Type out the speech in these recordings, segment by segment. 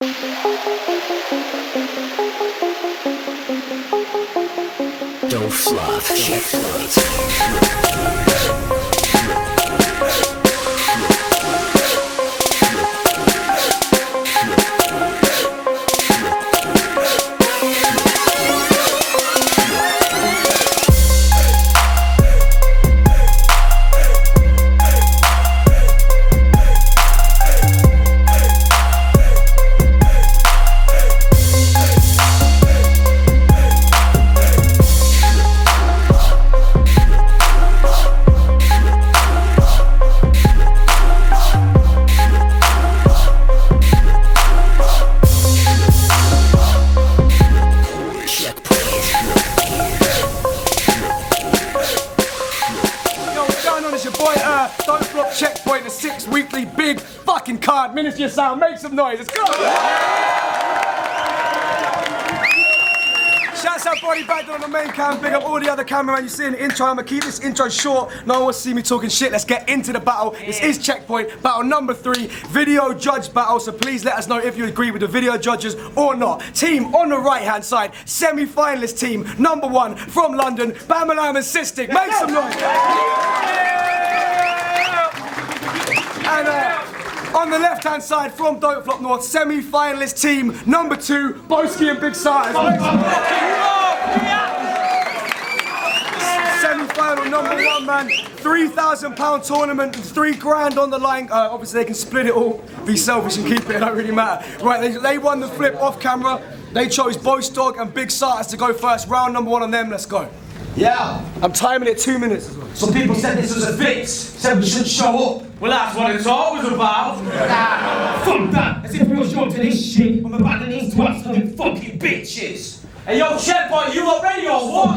Don't fluff, Don't flop checkpoint, a 6-weekly big fucking card. Ministry of Sound, make some noise, let's go! Shouts out Body back on the main cam, big up all the other cameramen you see in the intro. I'm gonna keep this intro short, no one wants to see me talking shit. Let's get into the battle. This is checkpoint, battle number 3, video judge battle, so please let us know if you agree with the video judges or not. Team on the right hand side, semi-finalist team, number 1 from London, BAMALAM and CYSTIC, make some noise! And on the left-hand side, from Don't Flop North, semi-finalist team, number 2, BOWSKI and Big SARTERS. Semi-final number 1, man. £3,000 tournament, 3 grand on the line. Obviously, they can split it all, be selfish and keep it, it don't really matter. Right, they won the flip off camera. They chose BOWSKI and Big SARTERS to go first. Round number 1 on them, let's go. Yeah. I'm timing it 2 minutes as well. Some people said this was a fix, said we shouldn't show up. Well, that's what it's always about. Fuck that, as if we were show up to this shit when we're battling these twats fucking fucking bitches. Hey, yo, checkpoint, you lot ready or what?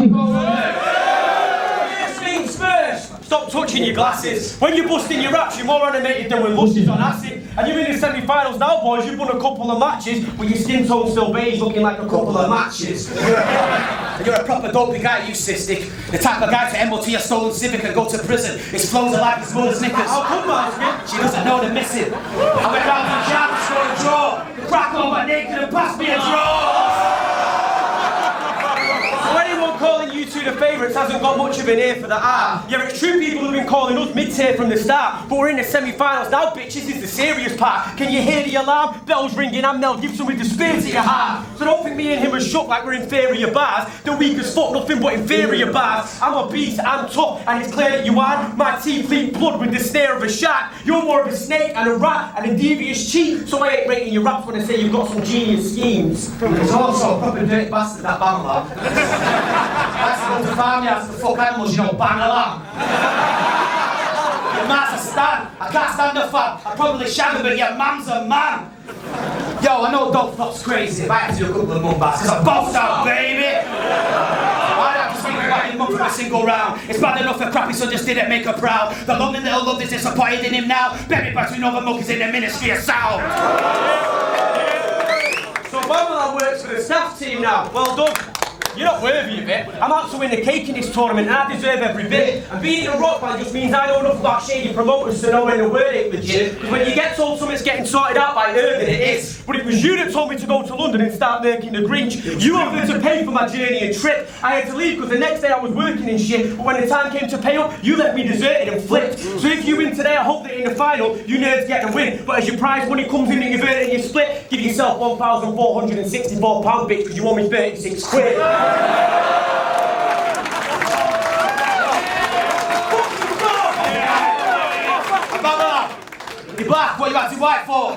First things first. Stop touching your glasses. When you're busting your raps, you're more animated than when Luscious on acid. And you're in the semi-finals now, boys. You've won a couple of matches, but your skin tone's still beige, looking like a couple of matches. You're a proper dopey guy, you CYSTIC. The type of guy to MOT a stolen Civic and go to prison. His flows are like his mother's knickers. How come, man? She doesn't know the missing. I went round to the job and scored a draw. Crack on my naked and pass me a draw. So anyone calling you two the favourites hasn't got much of an ear for the art. Yeah, it's true people have been calling us mid-tier from the start, but we're in the semi-finals now, bitches, is the serious part. Can you hear the alarm? Bells ringing, I'm Mel Gibson with the spear to your heart. So don't think me and him are shook like we're inferior bars. The weak as fuck, nothing but inferior bars. I'm a beast, I'm tough, and it's clear that you are. My teeth bleed blood with the stare of a shark. You're more of a snake and a rat and a devious cheat, so I ain't rating your raps when I say you've got some genius schemes. There's also a proper dirty bastard, that BAMALAM. That's to go to farmyards to fuck animals, you know, BAMALAM. Your ma's a stan, I can't stand the fat. I probably shag him, but your mam's a man. Yo, I know Don't Flop's crazy, but I have to do a couple of mum bats, cause I'm bossed out, baby. I don't have to speak about your mum for a single round. It's bad enough her crappy son just didn't make her proud. The London little love is disappointed in him now. Buried between other monkeys in the Ministry of Sound. So BAMALAM works for the staff team now. Well done. You're not worthy of it. I'm out to win the cake in this tournament and I deserve every bit. And being a rock band just means I know enough about shady promoters to know when the word ain't legit. Because when you get told something's getting sorted out by her, then it is. But it was you that told me to go to London and start making the Grinch. You offered to pay for my journey and trip. I had to leave because the next day I was working and shit. But when the time came to pay up, you left me deserted and flipped. So if you win today, I hope that in the final, you nerds get the win. But as your prize money comes in and you vert and you split, give yourself £1,464, bitch, because you owe me 36 quid. You black, what you acting white for?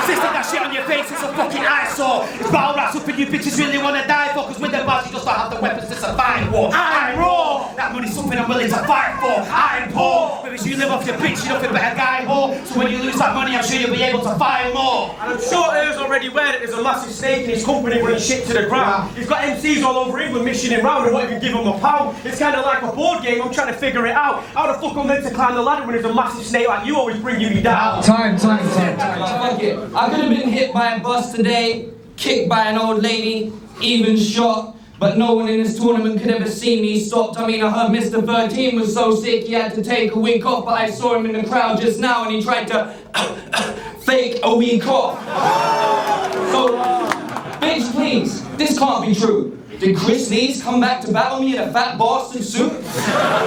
System that shit on your face, it's a fucking eyesore. It's battle rap, something you bitches really wanna die for. Cause with the bars you just don't have the weapons to survive war. I'm raw, that money's something I'm willing to fight for. I'm poor, but if you live off your bitch, you're nothing but a guy whore. So when you lose that money, I'm sure you'll be able to find more. And I'm sure Er's already aware that there's a massive snake in his company running shit to the ground. He's got MCs all over England mishing him round and won't even give him a pound. It's kind of like a board game, I'm trying to figure it out. How the fuck I'm meant to climb the ladder when there's a massive snake like you always bringing me down? Time. Fuck it. I could have been hit by a bus today, kicked by an old lady, even shot. But no one in this tournament could ever see me stopped. I mean, I heard Mr. 13 was so sick he had to take a week off, but I saw him in the crowd just now and he tried to fake a week off. So, bitch, please, this can't be true. Did Chris Lees come back to battle me in a fat bastard suit?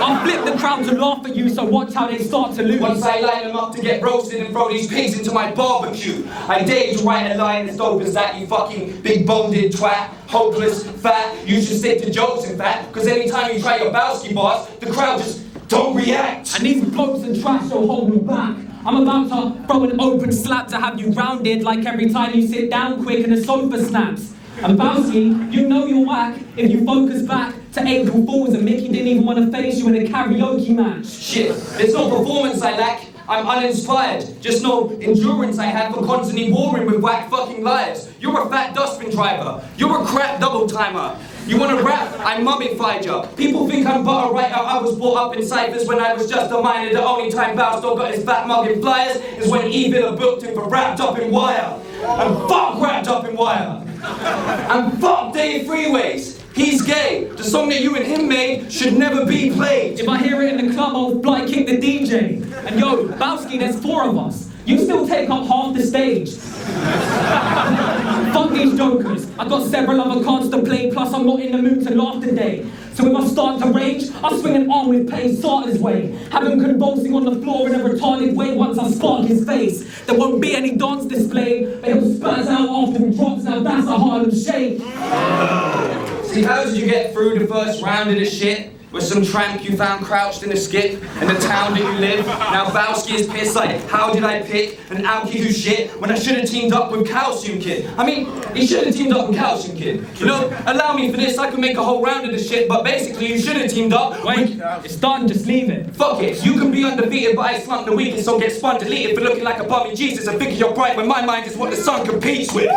I'll flip the crowd to laugh at you, so watch how they start to lose. Once I line them up to get roasted and throw these pigs into my barbecue, I dare you to write a line as dope as that, you fucking big-boned twat, hopeless, fat. You should stick to jokes, in fact, because anytime you try your BOWSKI bars, the crowd just don't react. And these blokes and trash don't hold me back. I'm about to throw an open slap to have you rounded like every time you sit down quick and the sofa snaps. And BOWSKI, you know you're whack if you focus back to April Fools and Mickey didn't even want to face you in a karaoke match. Shit, there's no performance I lack. I'm uninspired. Just no endurance I have for constantly warring with whack fucking liars. You're a fat dustbin driver. You're a crap double timer. You wanna rap? I mummified ya. People think I'm butter right out. I was brought up in ciphers when I was just a minor. The only time BOWSKI got his fat mug in flyers is when E-Villa booked him for Wrapped Up in Wire. And fuck Wrapped Up in Wire. And fuck Dave Freeways. He's gay. The song that you and him made should never be played. If I hear it in the club, I'll fly kick the DJ. And yo, BOWSKI, there's 4 of us. You still take up half the stage. Fuck these jokers. I got several other cards to play, plus I'm not in the mood to laugh today. So if I start to rage, I'll swing an arm with pain SARTERS way. Have him convulsing on the floor in a retarded way once I spark his face. There won't be any dance display, but he'll spaz out after he drops. Now that's a Harlem shake. See, how did you get through the first round of this shit? With some tramp you found crouched in a skip in the town that you live. Now BOWSKI is pissed like, how did I pick an alky who's shit when I should have teamed up with Calcium Kid? I mean, he should have teamed up with Calcium Kid. You know, allow me for this, I can make a whole round of this shit, but basically you should have teamed up. Wait, it's done, just leave it. Fuck it, you can be undefeated, but I slump the weakest, so get spun deleted for looking like a bummy Jesus and thinking you're bright when my mind is what the sun competes with.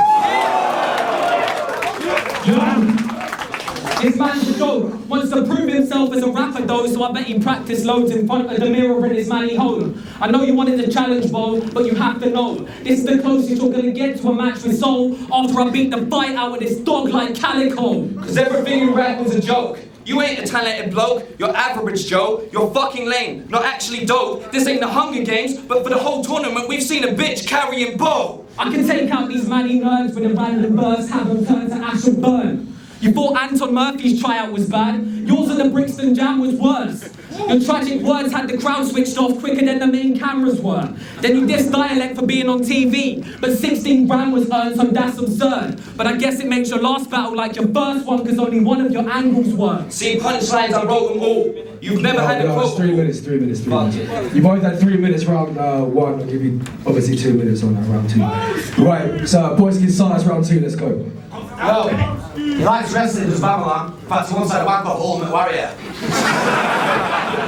This man's a joke, wants to prove himself as a rapper though, so I bet he practiced loads in front of the mirror in his manny home. I know you wanted the challenge, Bo, but you have to know, this is the closest you're gonna get to a match with Soul after I beat the fight out of this dog like Calico. Cause everything you rap was a joke. You ain't a talented bloke, you're average Joe, you're fucking lame, not actually dope. This ain't the Hunger Games, but for the whole tournament we've seen a bitch carrying Bo. I can take out these manny nerds with a random burst, have them turn to ash and burn. You thought Anton Murphy's tryout was bad, yours at the Brixton Jam was worse. Your tragic words had the crowd switched off quicker than the main cameras were. Then you dissed Dialect for being on TV, but 16 grand was earned, so that's absurd. But I guess it makes your last battle like your first one, because only one of your angles worked. See, punchlines, I wrote them all. You've never had a quote. 3 minutes. You've always had 3 minutes round 1, I'll give you obviously 2 minutes on that round 2. Right, so BOWSKI SARTERS round 2, let's go. Yo, he likes wrestling, does BAMALAM. In fact, he once had a wank off Ultimate Warrior.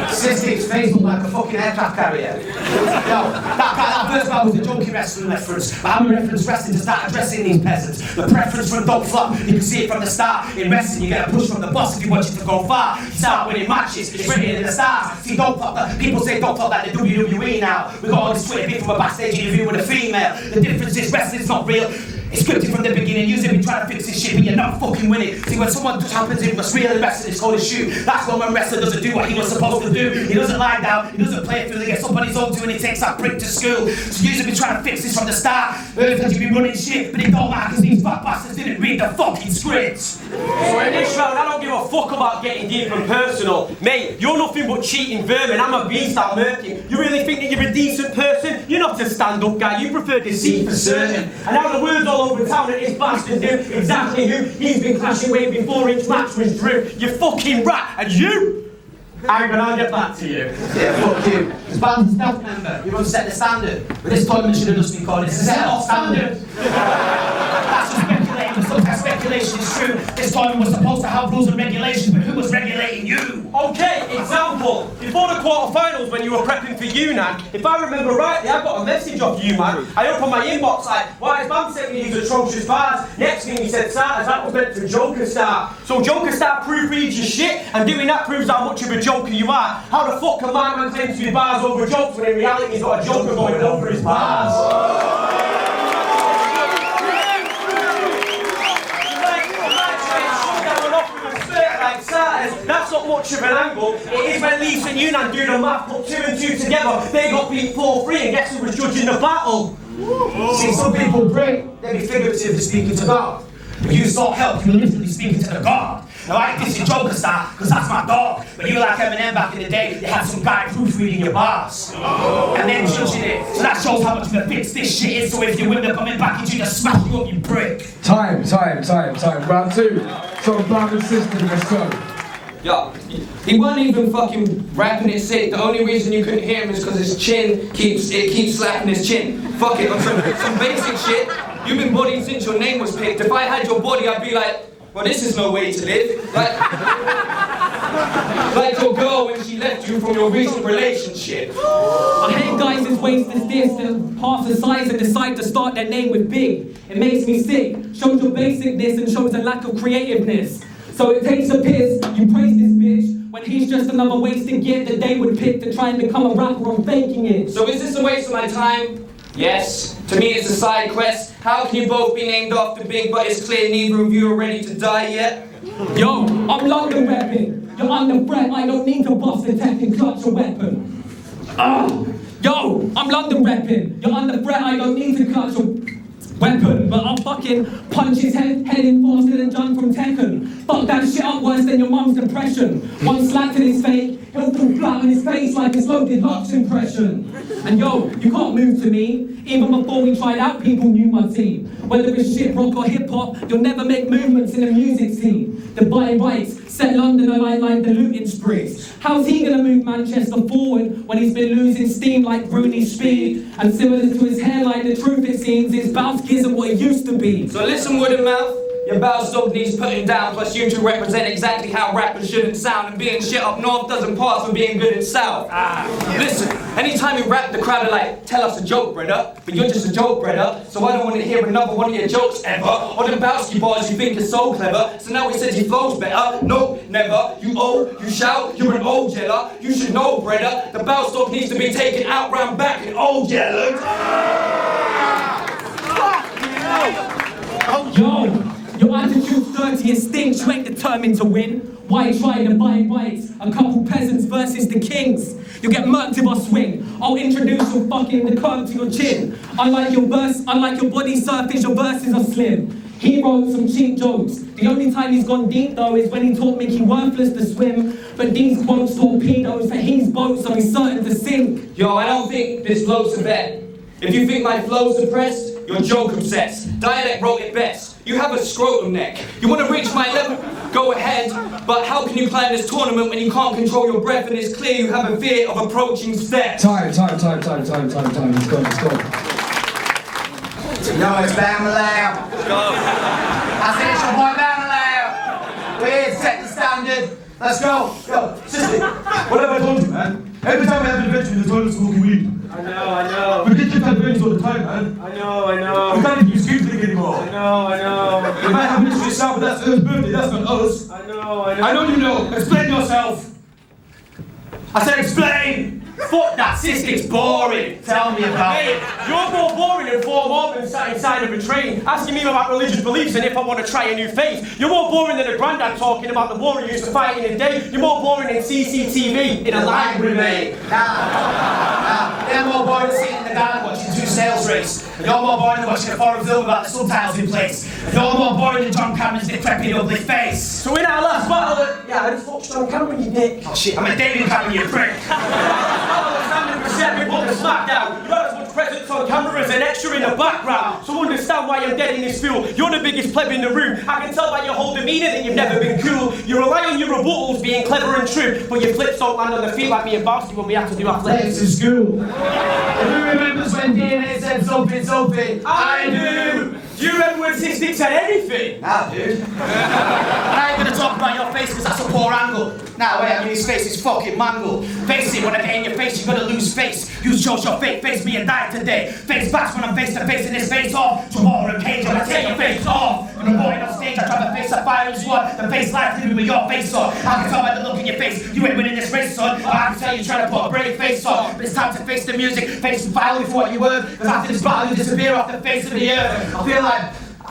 CYSTIC's face looked like a fucking aircraft carrier. Yo, that first battle was a junkie wrestling reference. But I'm a reference wrestling to start addressing these peasants. The preference for a dog flop, you can see it from the start. In wrestling, you get a push from the boss if you want it to go far. You start winning matches, it's written in the stars. See, dog flop, people say dog flop like the WWE now. We got all this Twitter beef from a backstage interview with a female. The difference is wrestling's not real. It's scripted from the beginning, usually we try to fix this shit, but you're not fucking winning. See, when someone just happens in what's really wrestling, it's called a shoot. That's when wrestler doesn't do what he was supposed to do. He doesn't lie down, he doesn't play it through, he gets up on his own too and he takes that brick to school. So usually we try to fix this from the start. Because you've been running shit, but it don't matter because these fat bastards didn't read the fucking scripts. So in this round, I don't give a fuck about getting deep and personal. Mate, you're nothing but cheating vermin. I'm a beast, I'm murking. You really think that you're a decent person? You're not a stand-up guy, you prefer deceit for certain. And now the word's all over town that this bastard knew exactly who he's been clashing with before each match was drew. You fucking rat, and you! Hang on, I'll get back to you. Yeah, fuck you. As band staff member, you won't set the standard. But this tournament should have just been called, it's a set-off standard. That's just speculating, but sometimes speculation is true. This tournament was supposed to have rules and regulations, but who was regulating you? Okay, example. Before the quarterfinals, when you were prepping for UNAC, if I remember rightly, I got a message off you, man. I opened my inbox like, why is man sending me these atrocious bars? Next thing he said, SARTERS, that was meant for Joker Star. So Joker Star proofreads your shit, and doing that proves how much of a joker you are. How the fuck can my man claim to be bars over jokes when in reality he's got a joker going over his bars? starters, that's not much of an angle. It is when Lisa and Yunnan doing the math, put 2 and 2 together, they got beat 4-3, and guess who was judging the battle? See, some people pray, they be figuratively speaking to God. But you sought help, you were literally speaking to the God. Now I ain't dissing Joker Star, because that's my dog. But you were like Eminem back in the day, you had some guy proofreading your bars. And then judging it. So that shows how much of a fix this shit is. So if you win the coming back, you just smash you up, you prick. Time. Round 2. So Brown and System, let's go. Yo, he wasn't even fucking rapping it sick. The only reason you couldn't hear him is because his chin keeps slapping his chin. Fuck it, on some basic shit. You've been bodied since your name was picked. If I had your body, I'd be like, well, this is no way to live. Like your girl when she left you from your recent relationship. I hate guys as waste as this, that half the size and decide to start their name with big. It makes me sick, shows your basicness and shows a lack of creativeness. So it takes a piss, you praise this bitch, when he's just another wasted git that they would pick to try and become a rapper on faking it. So is this a waste of my time? Yes. To me it's a side quest. How can you both be named after Big, but it's clear neither of you are ready to die yet? Yo, I'm London repping. You're under threat, I don't need to bust a tech and clutch a weapon. Yo, I'm London repping. You're under threat, I don't need to clutch a weapon. But I'll fucking punch his head in faster than John from Tekken. Fuck that shit up worse than your mum's depression. One slap to his fake, he'll fall flat on his face like it's loaded Lux impression. And yo, you can't move to me. Even before we tried out, people knew my team. Whether it's shit rock or hip hop, you'll never make movements in a music scene. The buying rights set London alight like the looting sprees. How's he gonna move Manchester forward when he's been losing steam like Rooney's speed? And similar to his hairline, the truth it seems is BOWSKI isn't what it used to be. So listen, word of mouth. Your bows dog needs putting down, plus you two represent exactly how rappers shouldn't sound, and being shit up north doesn't pass for being good in south. Listen, anytime you rap, the crowd are like, tell us a joke, brother, but you're just a joke, brother, so I don't want to hear another one of your jokes ever. Or them BOWSKI bars you think are so clever, so now he says he flows better. No, never. You owe, you shout, you're an old yeller. You should know, brother, the bows dog needs to be taken out round back in old yeller. Yo! Your attitude's dirty and stinks, you ain't determined to win. Why try to buy bites? A couple peasants versus the kings. You'll get murked if I swing. I'll introduce your fucking the curve to your chin. Unlike your body surface, your verses are slim. He wrote some cheap jokes. The only time he's gone deep though is when he taught Mickey Worthless to swim. But these quotes torpedoes for his boat, so he's certain to sink. Yo, I don't think this float's a bet. If you think my flow's depressed, you're joke obsessed. Dialect wrote it best. You have a scrotum neck. You want to reach my level? Go ahead. But how can you climb this tournament when you can't control your breath and it's clear you have a fear of approaching steps? Time. Let's go. Yo, it's BAMALAM. Let's go. I said it's your boy BAMALAM. We're here to set the standard. Let's go. Yo, sister, what have I told you, man? Every time I have an adventure in the toilet smoking weed. I know. We get kicked out of venues all the time, man. I know. We can't even use Scoop League anymore. I know. We might have an issue with South, but that's Earth's birthday, that's not us. I know. I know you know. Explain yourself. I said explain. Fuck that, CYSTIC's boring. Tell me about it. You're more boring than 4 Mormons sat inside of a train, asking me about religious beliefs and if I want to try a new faith. You're more boring than a granddad talking about the war he used to fight in a day. You're more boring than CCTV in a library, mate. Nah. They're more boring than sitting in the garden watching 2 sales race. And you're more boring than watching a foreign film about the subtitles in place. And you're more boring than John Cameron's decrepit ugly face. So in our last battle, I just watched John Cameron, you dick. Oh shit, I'm a David Cameron, you prick. We put the smackdown. You had as much presence on camera as an extra in the background. So understand why I'm dead in this field. You're the biggest pleb in the room. I can tell by your whole demeanour that you've never been cool. You rely on your rebuttals being clever and true, but your flips don't land on the feet like me and BOWSKI when we have to do athletics in school. Who remembers when DNA said something? I do! Do you remember when CYSTIC said anything? Nah, dude. I ain't gonna talk about your face because that's a poor angle. Nah, wait, I mean his face is fucking mangled. Face it, when I get in your face, you're gonna lose face. You chose your fate, face me and die today. Face backs when I'm face to face in this face off. Tomorrow in cage, I take your face off. When I'm going on stage, I try to face a fire as one. The face life living with your face on. I can tell by the look in your face, you ain't winning this race, son. I can tell you trying to put a brave face on. But it's time to face the music, face the battle for what you were. Because after this battle, you disappear off the face of the earth. I feel like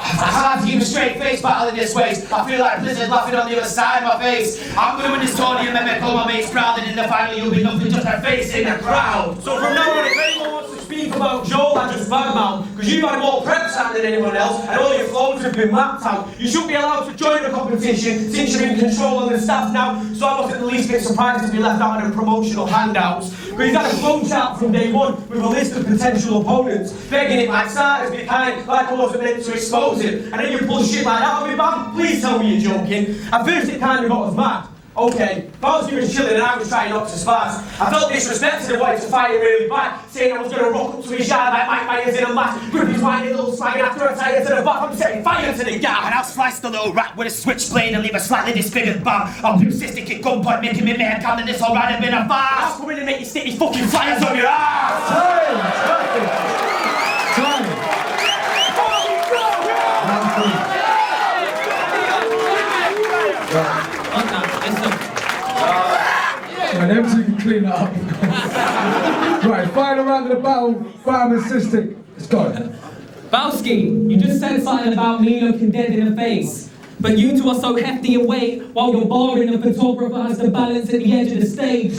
I can't keep a straight face battling this way. I feel like Blizzard laughing on the other side of my face. I'm gonna win this tournament and make all my mates proud, and in the final you'll be nothing just a face in the crowd. So from now on, if anyone wants to speak about Joe, I just badmouth, because you've had more prep time than anyone else, and all your flows have been mapped out. You shouldn't be allowed to join the competition since you're in control of the staff now, so I wasn't the least bit surprised to be left out of the promotional handouts. But he's had a flow chart from day one with a list of potential opponents, begging it like starters be kind, like I wasn't meant to expose him. And then you pull shit like that on me, man. Please tell me you're joking. At first it kind of got us mad. Okay, BOWSKI was chilling and I was trying not to spaz. I felt disrespected and wanted to fight him really bad, saying I was going to rock up to his yard like Mike Myers in a mask, grip his whiny little swag, and after I tie it to the back, I'm setting fire to the gap. And I'll slice the little rat with a switchblade and leave a slightly disfigured bum. I'll do CYSTIC at gunpoint, making me man count, and this alright have been a farce. I'll come in and make you stick these fucking flyers on your ass. Right, them two can clean that up. Right, final round of the battle, BAM and CYSTIC. Let's go. BOWSKI, you just said something about me looking dead in the face. But you two are so hefty in weight, while you're barring the photographer has to balance at the edge of the stage.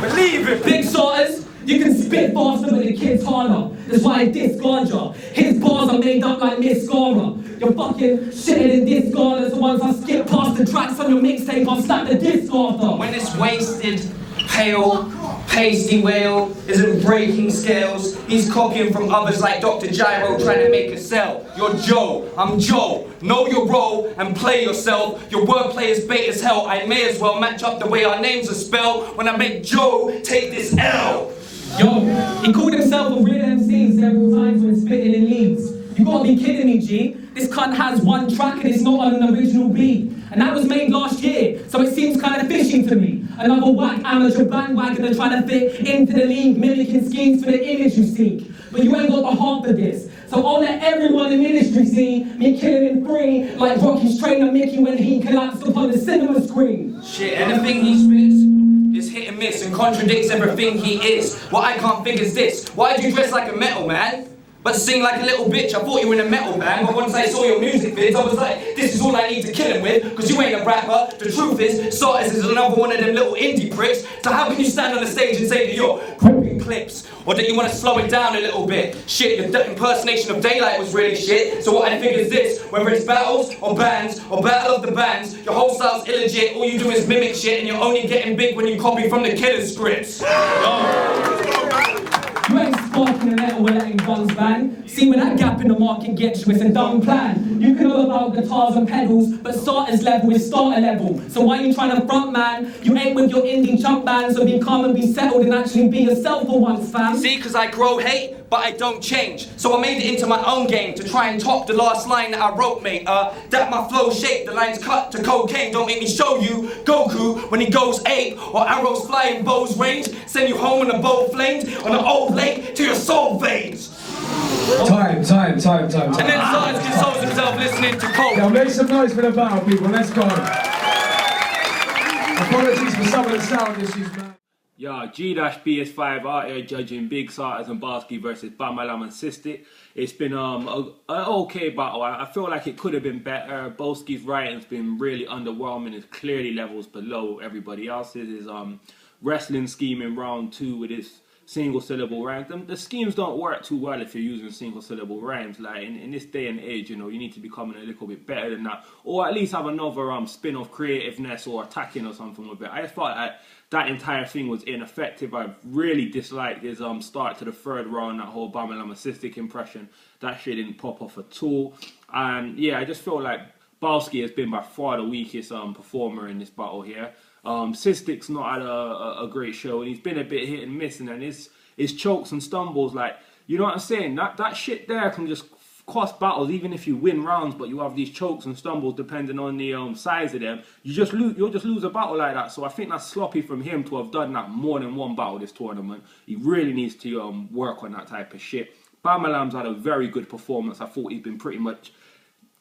Believe it. Big sorters, you can spit faster but the kid's harder. That's why I discard ya. His bars are made up like mascara. You're fucking shitting in discarders. So once I skip past the tracks on your mixtape, I'll slap the disc after. When this wasted, pale, pasty whale isn't breaking scales, he's copying from others like Dr. Gyro trying to make a sell. You're Joe, I'm Joe. Know your role and play yourself. Your wordplay is bait as hell. I may as well match up the way our names are spelled when I make Joe take this L. Yo, he called himself a real MC several times when spitting in leads. You gotta be kidding me, G. This cunt has one track and it's not on an original beat. And that was made last year, so it seems kind of fishy to me. Another whack amateur bandwagoner trying to fit into the league, mimicking schemes for the image you seek. But you ain't got the heart for this. So I'll let everyone in the industry see me killing him free, like Rocky's trainer Mickey when he collapsed upon the cinema screen. Shit, anything he spits is hit and miss and contradicts everything he is. What I can't figure is this: why do you dress like a metal man, but sing like a little bitch? I thought you were in a metal band, but once I saw your music vids, I was like, this is all I need to kill him with, because you ain't a rapper. The truth is, SARTERS is another one of them little indie pricks, so how can you stand on the stage and say that you're gripping clips, or that you want to slow it down a little bit? Shit, your impersonation of Daylight was really shit, so what I think is this: whether it's battles, or bands, or battle of the bands, your whole style's illegit, all you do is mimic shit, and you're only getting big when you copy from the killer scripts. You ain't sparking a letter with letting guns bang. See where that gap in the market gets you, it's a dumb plan. You can know about guitars and pedals, but SARTERS level is starter level. So why you trying to front, man? You ain't with your indie chump bands, so be calm and be settled and actually be yourself for once, fam. See, cause I grow hate, but I don't change. So I made it into my own game to try and top the last line that I wrote, mate. That my flow shaped, the lines cut to cocaine. Don't make me show you Goku when he goes ape, or arrows fly in bows range, send you home in a boat flamed on an old lake to your soul veins. Time. And then SARTERS consoles himself listening to Coke. Now make some noise for the battle, people. Let's go. Apologies for some of the sound issues, man. Yeah, G-BS5 out here judging Big SARTERS and BOWSKI versus BAMALAM and CYSTIC. It's been an okay battle. I feel like it could have been better. BOWSKI's writing's been really underwhelming. It's clearly levels below everybody else's. His wrestling scheme in round 2 with his single syllable rhymes. The schemes don't work too well if you're using single syllable rhymes. Like in this day and age, you know, you need to be becoming a little bit better than that, or at least have another spin of creativeness or attacking or something with it. I thought that entire thing was ineffective. I really disliked his start to the third round, that whole BAMALAM and CYSTIC impression. That shit didn't pop off at all. And yeah, I just feel like BOWSKI has been by far the weakest performer in this battle here. CYSTIC's not had a great show, and he's been a bit hit and miss, and then his chokes and stumbles, like, you know what I'm saying? That shit there can just cost battles, even if you win rounds, but you have these chokes and stumbles depending on the size of them. You'll just lose a battle like that. So I think that's sloppy from him to have done that more than one battle this tournament. He really needs to work on that type of shit. BAMALAM's had a very good performance. I thought he's been pretty much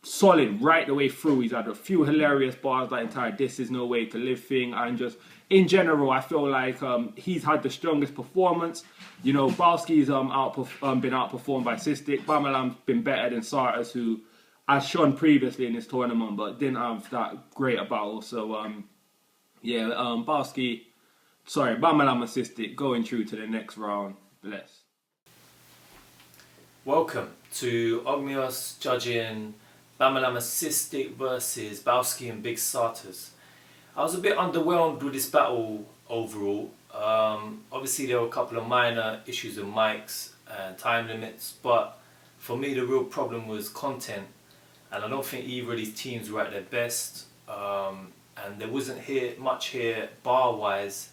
solid right the way through. He's had a few hilarious bars, that entire "this is no way to live" thing, and just in general, I feel like he's had the strongest performance. You know, BOWSKI's been outperformed by CYSTIC. BAMALAM's been better than SARTERS, who has shown previously in this tournament, but didn't have that great a battle. So yeah, BAMALAM and CYSTIC going through to the next round. Bless. Welcome to Ogmios judging BAMALAM and CYSTIC versus BOWSKI and Big SARTERS. I was a bit underwhelmed with this battle overall. Obviously there were a couple of minor issues with mics and time limits, but for me the real problem was content, and I don't think either of these teams were at their best, and there wasn't much here bar wise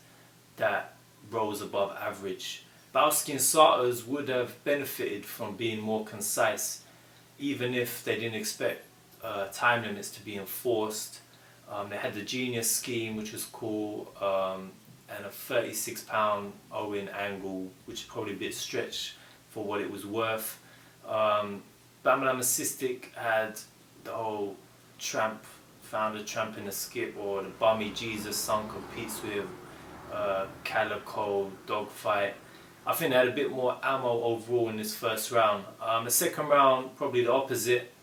that rose above average. BOWSKI and SARTERS would have benefited from being more concise, even if they didn't expect time limits to be enforced. They had the Genius scheme, which was cool, and a 36-pound Owen angle, which is probably a bit stretched for what it was worth. BAMALAM and CYSTIC had the whole found a tramp in a skip, or the bummy Jesus son competes with Calico dogfight. I think they had a bit more ammo overall in this first round. The second round, probably the opposite.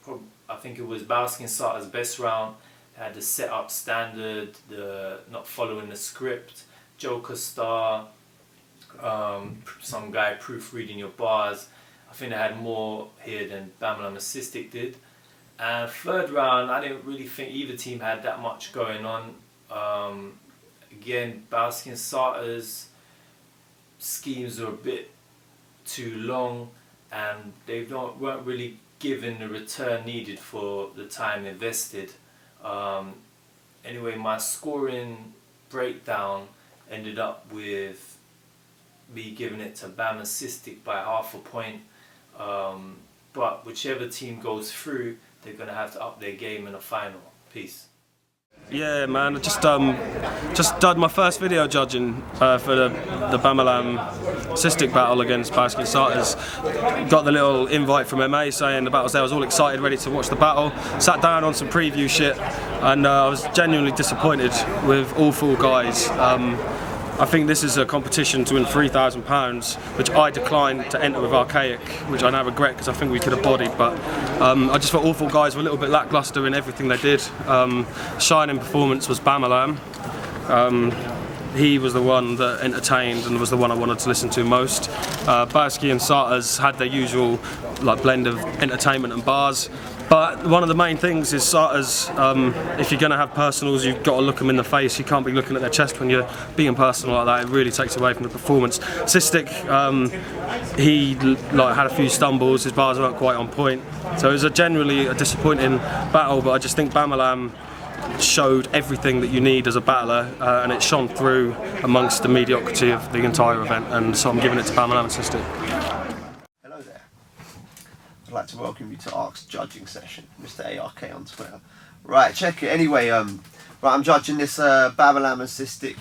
I think it was BOWSKI and SARTERS' best round. They had the setup standard, the not following the script, Joker star, some guy proofreading your bars. I think they had more here than BAMALAM and CYSTIC did. And third round, I didn't really think either team had that much going on. Again, BOWSKI and SARTERS' schemes were a bit too long, and they weren't really given the return needed for the time invested. Anyway, my scoring breakdown ended up with me giving it to BAM and CYSTIC by half a point. But whichever team goes through, they're going to have to up their game in the final. Peace. Yeah, man, I just done my first video judging for the BAMALAM CYSTIC battle against BOWSKI and SARTERS. Got the little invite from MA saying the battle's there. I was all excited, ready to watch the battle. Sat down on some preview shit, and I was genuinely disappointed with all four guys. I think this is a competition to win £3,000, which I declined to enter with Archaic, which I now regret because I think we could have bodied. But I just thought all four guys were a little bit lacklustre in everything they did. Shining performance was BAMALAM. He was the one that entertained and was the one I wanted to listen to most. BOWSKI and SARTERS had their usual blend of entertainment and bars. But one of the main things is SARTERS, if you're going to have personals, you've got to look them in the face. You can't be looking at their chest when you're being personal like that. It really takes away from the performance. CYSTIC, he had a few stumbles, his bars weren't quite on point. So it was generally a disappointing battle, but I just think BAMALAM showed everything that you need as a battler, and it shone through amongst the mediocrity of the entire event, and so I'm giving it to BAMALAM and CYSTIC. Hello there. I'd like to welcome you to ARK's judging session, Mr. ARK on Twitter. Right, check it. Anyway, right, I'm judging this BAMALAM and CYSTIC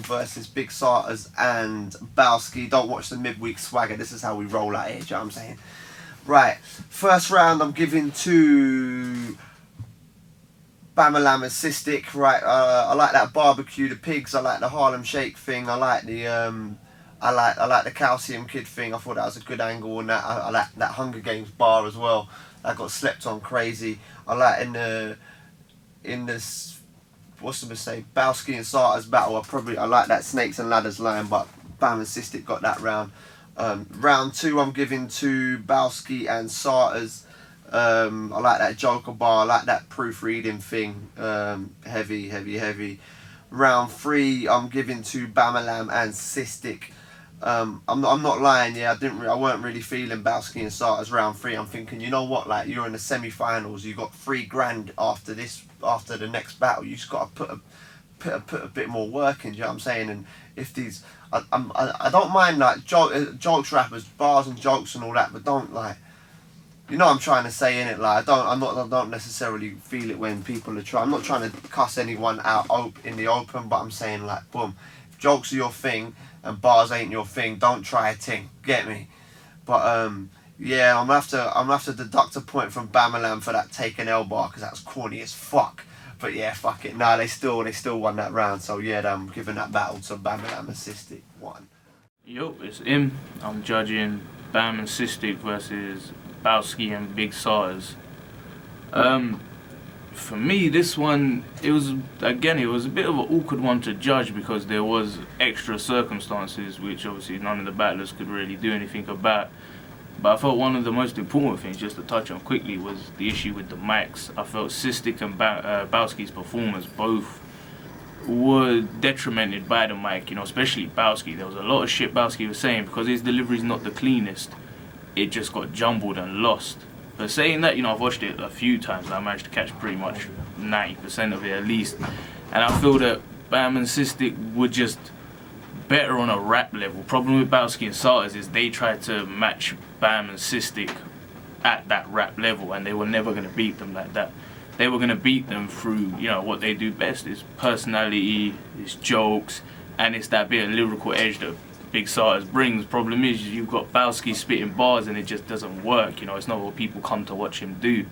versus Big SARTERS and BOWSKI. Don't watch the midweek swagger. This is how we roll out here, do you know what I'm saying? Right, first round I'm giving to BAMALAM and CYSTIC. Right, I like that barbecue, the pigs. I like the Harlem Shake thing. I like the I like the Calcium Kid thing. I thought that was a good angle on that. I like that Hunger Games bar as well. That got slept on crazy. I like in this what's the mistake? BOWSKI and SARTERS battle. I like that Snakes and Ladders line, but BAM and CYSTIC got that round. Round two I'm giving to BOWSKI and SARTERS. I like that Joker bar, I like that proofreading thing, heavy. Round three I'm giving to BAMALAM and CYSTIC. I'm not lying, yeah, I weren't really feeling BOWSKI and SARTERS round three. I'm thinking, you know what, like, you're in the semi-finals, you got $3 after the next battle. You just got to put a bit more work in, do you know what I'm saying? And if these, I don't mind like jokes rappers, bars and jokes and all that, but don't like, you know what I'm trying to say, innit? Like, I don't necessarily feel it when people are trying. I'm not trying to cuss anyone out in the open, but I'm saying, like, boom, if jokes are your thing and bars ain't your thing, don't try a ting, get me? But Yeah, I'm gonna have to deduct a point from BAMALAM for that taken L bar because that was corny as fuck. But yeah, fuck it. No, they still won that round. So yeah, I'm giving that battle to BAMALAM and CYSTIC 1. Yo, it's Im. I'm judging Bam and CYSTIC versus BOWSKI and Big SARTERS. For me, this one, it was a bit of an awkward one to judge because there was extra circumstances which obviously none of the battlers could really do anything about. But I felt one of the most important things, just to touch on quickly, was the issue with the mics. I felt CYSTIC and BOWSKI's performance both were detrimented by the mic, you know, especially BOWSKI. There was a lot of shit BOWSKI was saying because his delivery's not the cleanest. It just got jumbled and lost. But saying that, you know, I've watched it a few times and I managed to catch pretty much 90% of it at least. And I feel that Bam and CYSTIC were just better on a rap level. Problem with BOWSKI and SARTERS is they tried to match Bam and CYSTIC at that rap level and they were never going to beat them like that. They were going to beat them through, you know, what they do best is personality, is jokes, and it's that bit of lyrical edge that Big SARTERS brings. Problem is you've got BOWSKI spitting bars and it just doesn't work, you know, it's not what people come to watch him do.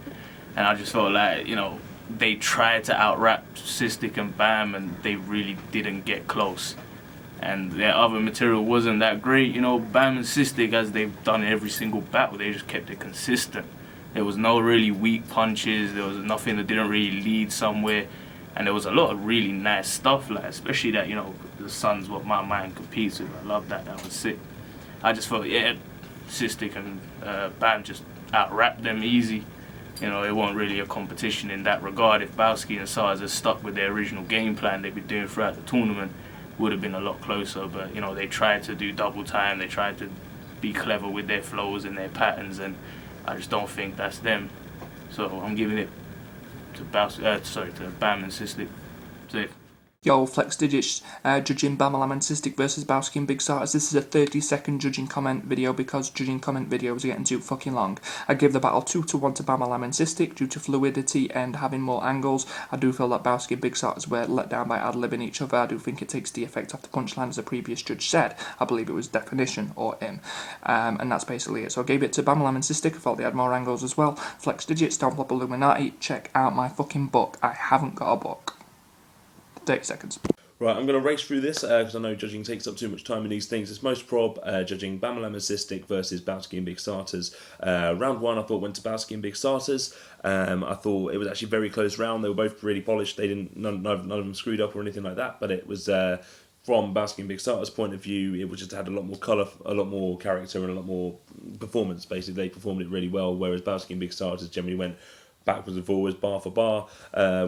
And I just felt like, you know, they tried to out-rap CYSTIC and Bam and they really didn't get close. And their other material wasn't that great, you know, Bam and CYSTIC, as they've done every single battle, they just kept it consistent. There was no really weak punches, there was nothing that didn't really lead somewhere, and there was a lot of really nice stuff, like especially that, you know, the sun's what my mind competes with. I love that, that was sick. I just felt, yeah, CYSTIC and Bam just out-rapped them easy. You know, it wasn't really a competition in that regard. If BOWSKI and SARTERS had stuck with their original game plan they'd been doing throughout the tournament, would have been a lot closer, but, you know, they tried to do double time, they tried to be clever with their flows and their patterns, and I just don't think that's them. So I'm giving it to Bam and CYSTIC. Safe. Yo, Flex Digits, judging BAMALAM and CYSTIC versus BOWSKI and Big SARTERS. This is a 30-second judging comment video because judging comment videos are getting too fucking long. I give the battle 2-1 to BAMALAM and CYSTIC due to fluidity and having more angles. I do feel that BOWSKI and Big SARTERS were let down by ad-libbing each other. I do think it takes the effect off the punchline, as the previous judge said. I believe it was definition or Im. And that's basically it. So I gave it to BAMALAM and CYSTIC. I felt they had more angles as well. Flex Digits, Don't Flop Illuminati. Check out my fucking book. I haven't got a book. 30 seconds. Right, I'm going to race through this because I know judging takes up too much time in these things. It's most prob judging BAMALAM and CYSTIC versus BOWSKI and Big SARTERS. Round 1 I thought went to BOWSKI and Big SARTERS. I thought it was actually a very close round. They were both really polished. They didn't none of them screwed up or anything like that. But it was from BOWSKI and Big SARTERS' point of view, it was just had a lot more colour, a lot more character, and a lot more performance. Basically, they performed it really well. Whereas BOWSKI and Big SARTERS generally went backwards and forwards, bar for bar,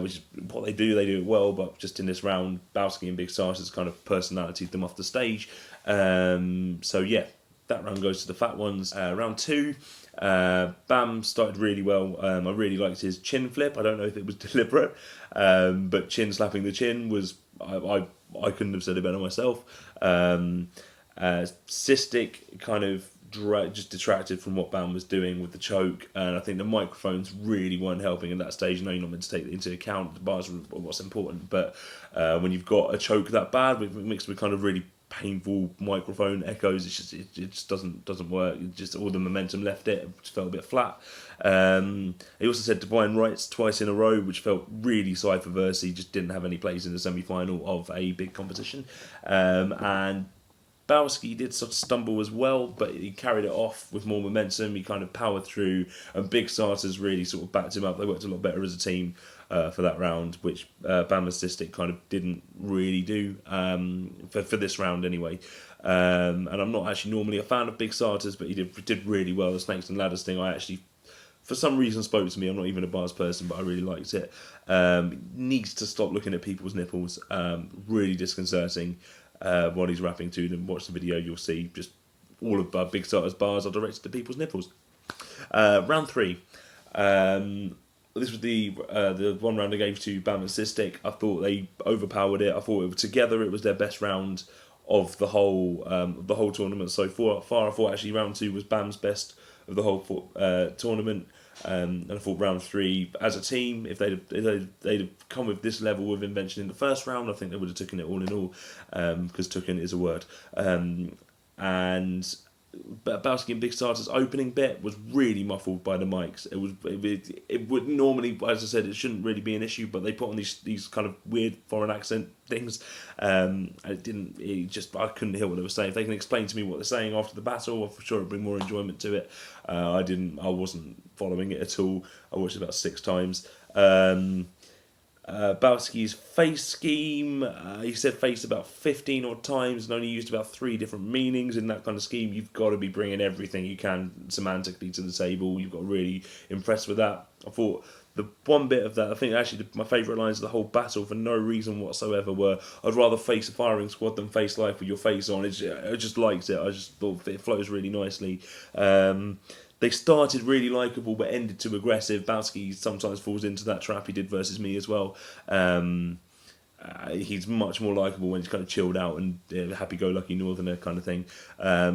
which is what they do it well, but just in this round, BOWSKI and Big SARTERS kind of personalitied them off the stage. So yeah, that round goes to the fat ones. Round 2, Bam started really well. I really liked his chin flip. I don't know if it was deliberate, but chin slapping the chin was, I couldn't have said it better myself. CYSTIC kind of just detracted from what Bam was doing with the choke, and I think the microphones really weren't helping at that stage. I know you're not meant to take into account the bars are what's important, but when you've got a choke that bad mixed with kind of really painful microphone echoes, it just doesn't work. It just all the momentum left it just felt a bit flat. He also said Divine Rights twice in a row, which felt really Cypher-versy, just didn't have any place in the semi-final of a big competition. And BOWSKI did sort of stumble as well, but he carried it off with more momentum. He kind of powered through, and Big SARTERS really sort of backed him up. They worked a lot better as a team for that round, which Bam and CYSTIC kind of didn't really do for this round anyway. And I'm not actually normally a fan of Big SARTERS, but he did really well. The Snakes and Ladders thing, I actually, for some reason, spoke to me. I'm not even a bars person, but I really liked it. Needs to stop looking at people's nipples. Really disconcerting. While he's rapping to them, watch the video, you'll see just all of Big SARTERS' bars are directed to people's nipples. Round 3. This was the one round I gave to Bam and CYSTIC. I thought they overpowered it. I thought together it was their best round of the whole tournament so far. I thought actually round 2 was Bam's best of the whole tournament. And I thought round 3, as a team, if they'd come with this level of invention in the first round, I think they would have taken it all in all, because taken is a word. And BOWSKI and Big Starters opening bit was really muffled by the mics. It would normally, as I said, it shouldn't really be an issue, but they put on these kind of weird foreign accent things. I couldn't hear what they were saying. If they can explain to me what they're saying after the battle, I'm sure it'll bring more enjoyment to it. I wasn't following it at all. I watched it about 6 times. BOWSKI's face scheme, he said face about 15 odd times and only used about 3 different meanings. In that kind of scheme, you've got to be bringing everything you can semantically to the table. You've got to really impress with that. I thought the one bit of that, I think actually my favourite lines of the whole battle for no reason whatsoever were, I'd rather face a firing squad than face life with your face on. I just liked it. I just thought it flows really nicely. They started really likeable but ended too aggressive. BOWSKI sometimes falls into that trap. He did versus me as well. He's much more likeable when he's kind of chilled out and happy-go-lucky northerner kind of thing.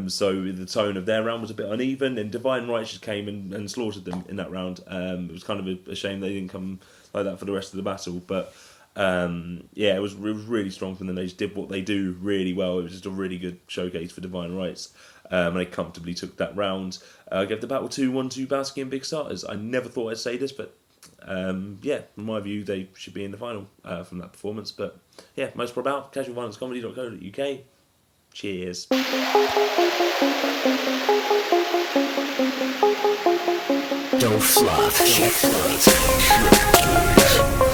So the tone of their round was a bit uneven, and Divine Righteous came and slaughtered them in that round. It was kind of a shame they didn't come like that for the rest of the battle, but it was really strong from them. They just did what they do really well. It was just a really good showcase for Divine Rights. And they comfortably took that round. I gave the battle 2-1 to BOWSKI and Big Starters. I never thought I'd say this, but from my view, they should be in the final from that performance. But yeah, most pro bout, casualviolencecomedy.co.uk. Cheers. Don't flop, check